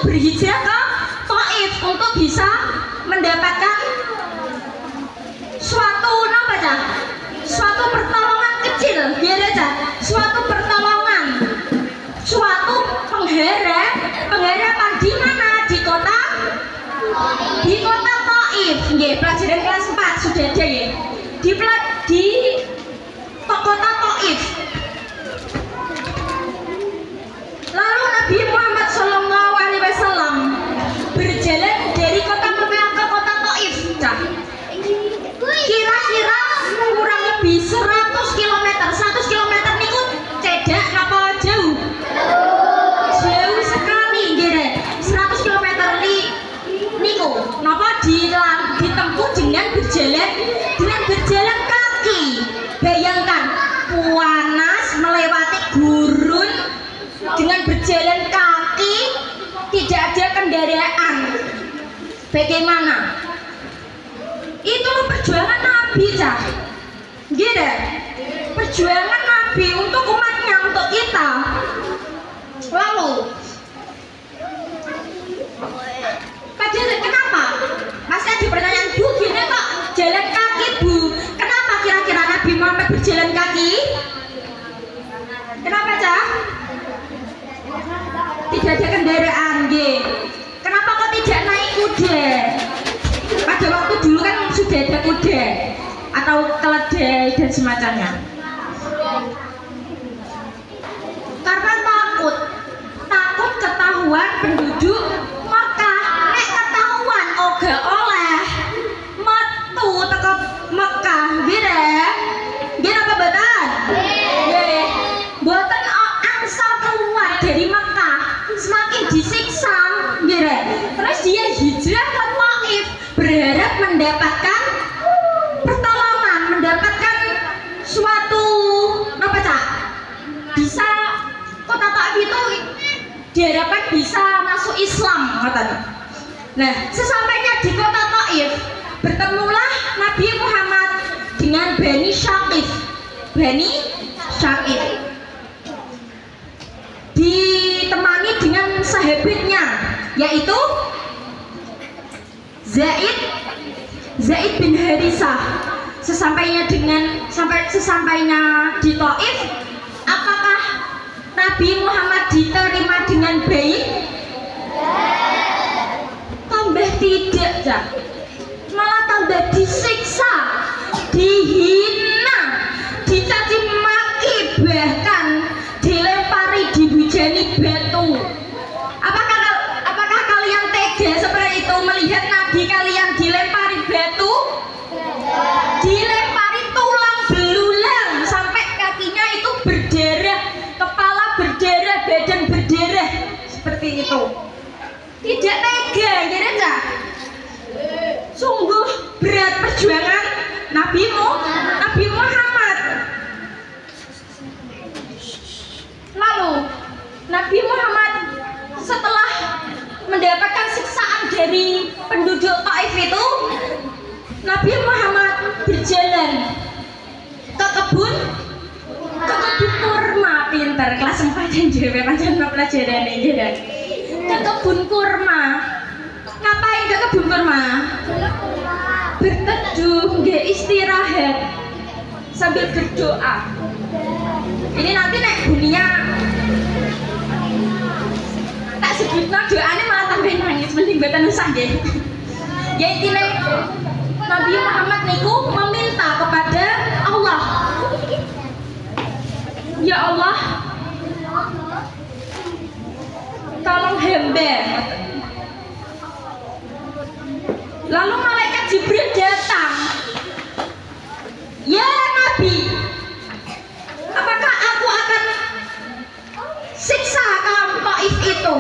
berhijrah ke Taif untuk bisa mendapatkan suatu apa cah? Suatu pertolongan kecil, biar aja. Suatu pertolongan, suatu pengharapan di mana? Di kota Taif. Nggih, pelajaran kelas 4 sudah ada ya. Di kota Taif. Lalu Nabi Muhammad SAW berjalan dari kota Mekah ke kota Taif. Kira-kira kurang lebih 100 km. 100 km niku cedak apa jauh? Jauh sekali nggih. 100 km niku napa ditempuh dengan berjalan kaki. Bayangkan panas melewati gurun dengan berjalan kaki, tidak ada kendaraan. Bagaimana? Itulah perjuangan Nabi, cah. Gitu. Perjuangan Nabi untuk umatnya, untuk kita. Lalu, kenapa? Masih ada pertanyaan, Bu, gini kok jalan kaki, Bu? Kenapa kira-kira Nabi Muhammad berjalan kaki? Kenapa, cah? Tidak ada kendaraan, G. Kenapa kok tidak naik kuda? Pada waktu dulu kan sudah ada kuda atau keledai dan semacamnya. Karena takut ketahuan penduduk Mekah. Nek ketahuan oga oleh metu teko Mekah, gitu. Gitu apa betul? Nggih. Mboten angsal keluar dari Mekah, semakin disiksa, gitu. Terus dia hijrah ke Taif, berharap mendapatkan pertolongan, mendapatkan suatu apa cak? Bisa kota Taif itu diharapkan bisa masuk Islam, katanya. Nah, sesampainya di kota Taif, bertemulah Nabi Muhammad dengan Bani Syaqif. Ditemani dengan sahabatnya, yaitu Zaid bin Harisah. Sesampainya di Taif, apakah Nabi Muhammad diterima dengan baik? Tambah tidak, cak. Malah tambah disiksa, dihina, dicaci maki, bahkan dilempari, dihujani batu. Apakah kalian tega seperti itu melihat Nabi kalian dilempari batu, dilempari tulang belulang sampai kakinya itu berdarah, kepala berdarah, badan berdarah, seperti itu? Tidak tega, gitu cak. Sungguh berat perjuangan Nabi Muhammad. Lalu Nabi Muhammad setelah mendapatkan siksaan dari penduduk Taif itu, Nabi Muhammad berjalan ke kebun kurma. Pinter, kelas 4 dan juga macam pelajaran ini. Ke kebun kurma. Ngapain ke kebun kurma? Berteduh, istirahat sambil berdoa. Ini nanti nek dunia tak sebutno doane malah tambah nangis, mending mboten usah nggih. Ya intine Nabi Muhammad niku meminta kepada Allah, ya Allah, tolong hamba. Lalu malaikat Jibril datang. Ya Nabi, apakah aku akan siksa kaum Taif itu?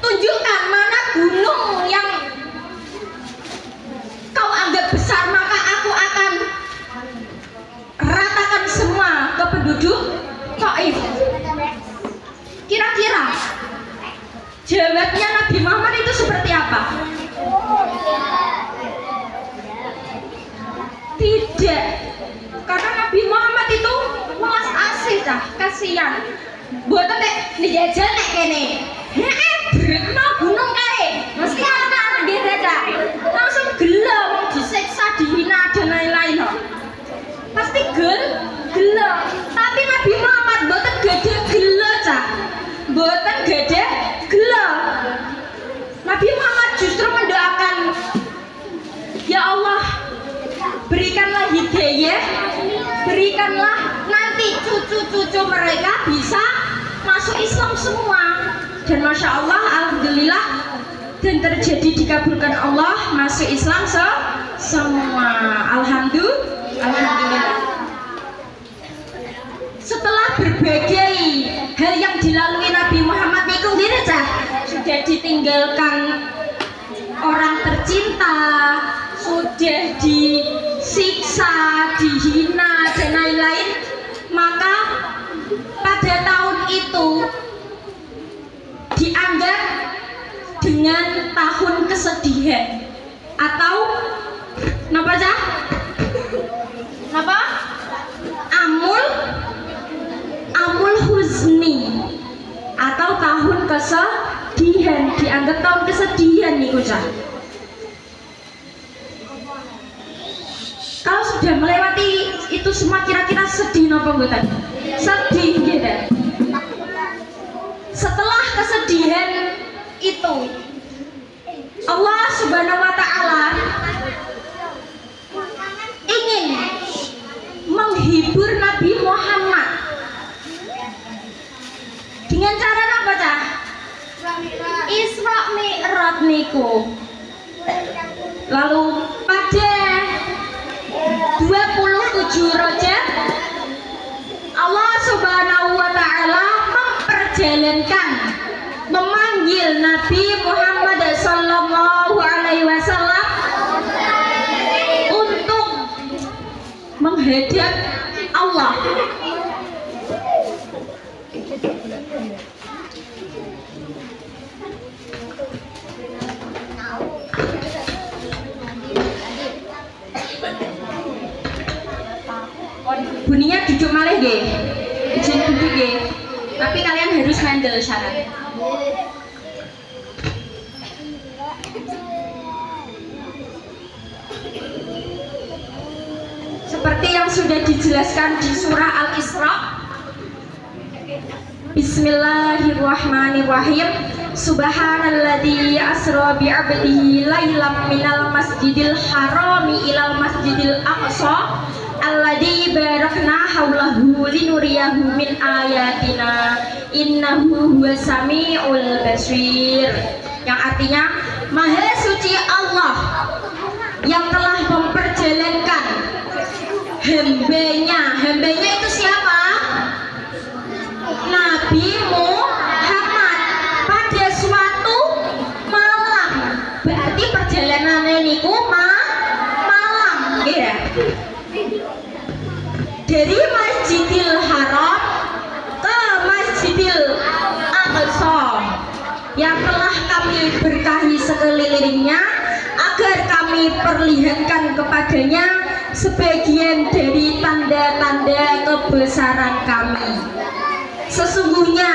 Tunjukkan mana gunung yang kau anggap besar, maka aku akan ratakan semua ke penduduk Taif. Kira-kira jawabnya Nabi Muhammad itu seperti apa? Tidak, karena Nabi Muhammad itu welas asih cah, kasihan. Buat nek dijajal nek kene. Heeh, brekno gunung boten gede gelo. Nabi Muhammad justru mendoakan, ya Allah, berikanlah hidayah, berikanlah nanti cucu-cucu mereka bisa masuk Islam semua. Dan Masya Allah, Alhamdulillah, dan terjadi dikabulkan Allah, masuk Islam semua. Alhamdulillah. Setelah berbagai hal yang dilalui Nabi Muhammad niku sudah ditinggalkan orang tercinta, sudah disiksa, dihina dan lain-lain, maka pada tahun itu dianggap dengan tahun kesedihan atau napa cah? Napa? Amul huzni atau tahun kesedihan, dianggap tahun kesedihan nih cah. Kalau sudah melewati itu semua kira-kira sedih napa mboten? Sedih gitu. Setelah kesedihan itu Allah Subhanahu wa taala ingin menghibur Nabi Muhammad dengan cara apa cah? Isra Mi'raj niku. Lalu pada 27 Rajab Allah Subhanahu wa taala memanggil Nabi Muhammad sallallahu alaihi wasallam untuk menghadap Allah. Bunyinya duduk malih nggih. Izin duduk nggih. Tapi kalian harus handle syarat. Seperti yang sudah dijelaskan di surah Al-Isra. Bismillahirrahmanirrahim. Subhanalladzi asra bi'abdihi lailam minal masjidil harami ilal masjidil aqsa alladzi barakna haulahu linuriyahu min ayatina innahu huwas samiul basir, yang artinya Maha Suci Allah yang telah memperjalankan hambanya itu siapa? Nabi Muhammad pada suatu malam. Berarti perjalanannya niku malam ya. Dari Masjidil Haram ke Masjidil Aqsa yang telah kami berkahi sekelilingnya agar kami perlihatkan kepadanya sebagian dari tanda-tanda kebesaran kami. Sesungguhnya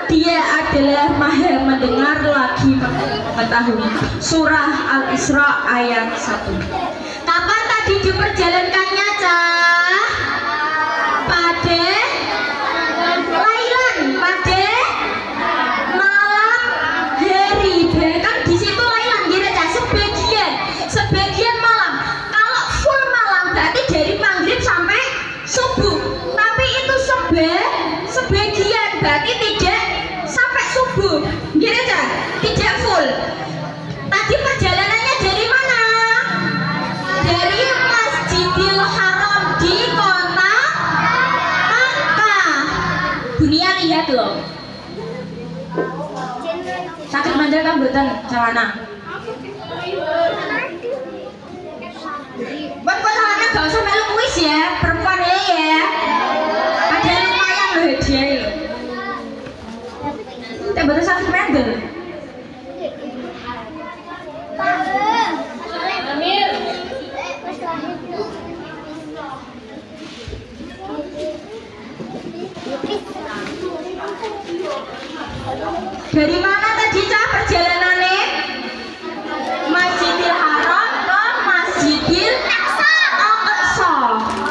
Dia adalah Maha mendengar lagi mengetahui. Surah Al-Isra ayat 1. Kapan tadi diperjalankannya cah? Pada lailan, pada malam hari. Bahkan di situ lailan gitu cah, sebagian malam. Kalau full malam berarti dari maghrib sampai subuh. Tapi itu sebagian berarti tidak sampai subuh. Gitu cah, tidak full. Tadi perjalanannya dari mana? Dari Masjidil Haram di kota Makkah. Dunia lihat loh. Sakit mandel kan mboten celana. Buat celana gak usah melu kuis ya, perempuan ya. Ada lumayan loh hadiah loh. Tidak betul sakit mandel. Amir. Dari mana tadi cah perjalanannya? Masjidil Haram ke Masjidil Aqsa.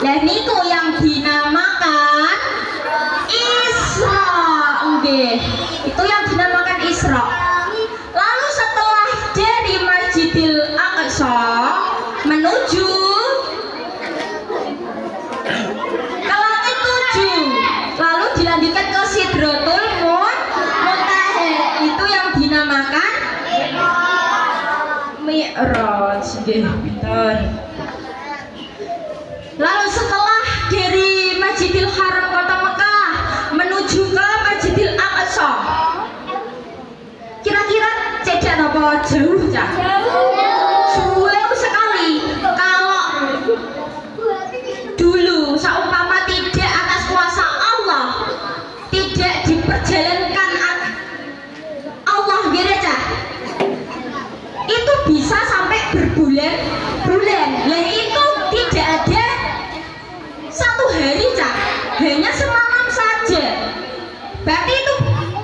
Lah niku yang dinamakan Isra. Nggih. Itu Isra. Lalu setelah dari Masjidil Aqsa menuju ke langit 7, lalu dilanjutkan ke Sidratul Muntaha, itu yang dinamakan Mi'raj. Pinter. Lalu setelah dari Masjidil Haram kota Mekah menuju ke Masjidil Aqsa, kira-kira cedek apa jauh cah? Jauh sekali. Kalau dulu seumpama tidak atas kuasa Allah, tidak diperjalankan Allah gitu cah, itu bisa sampai berbulan-bulan. Lah itu tidak ada satu hari cah, hanya semalam saja. Berarti itu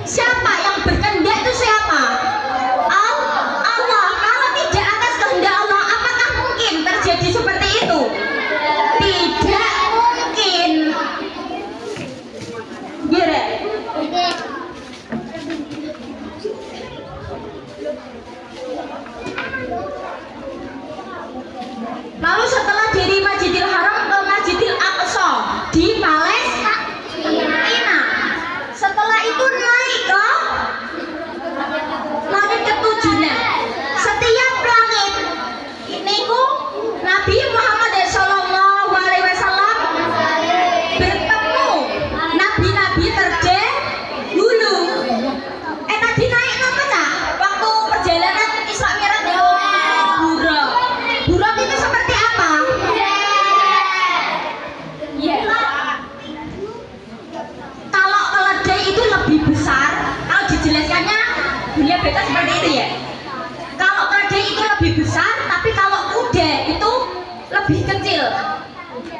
siapa yang berkehendak? Itu siapa? Allah. Kalau tidak atas kehendak Allah, apakah mungkin terjadi seperti itu? Tidak mungkin. Gire. Lalu setelah dari Masjidil Haram ke Masjidil Aqsa di Palestina, setelah itu naik ke langit ke-7. Setiap langit ini Nabi Muhammad SAW bertemu nabi-nabi terdahulu. Tadi naik apa cah? Waktu perjalanan Isra Mi'raj itu buruk itu seperti apa? Kalau keledai itu lebih besar, kalau dijelaskannya dunia beta seperti itu ya. Kalau keledai itu lebih besar, tapi kalau kuda itu lebih kecil.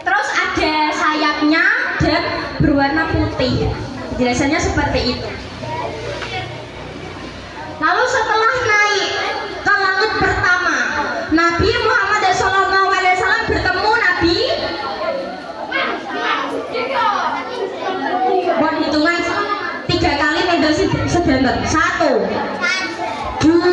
Terus ada sayapnya dan berwarna putih. Penjelasannya seperti itu. Lalu setelah naik ke langit pertama, Nabi Muhammad SAW bertemu Nabi. Buat hitungan 3 kali mendosi sebentar. 1, 2,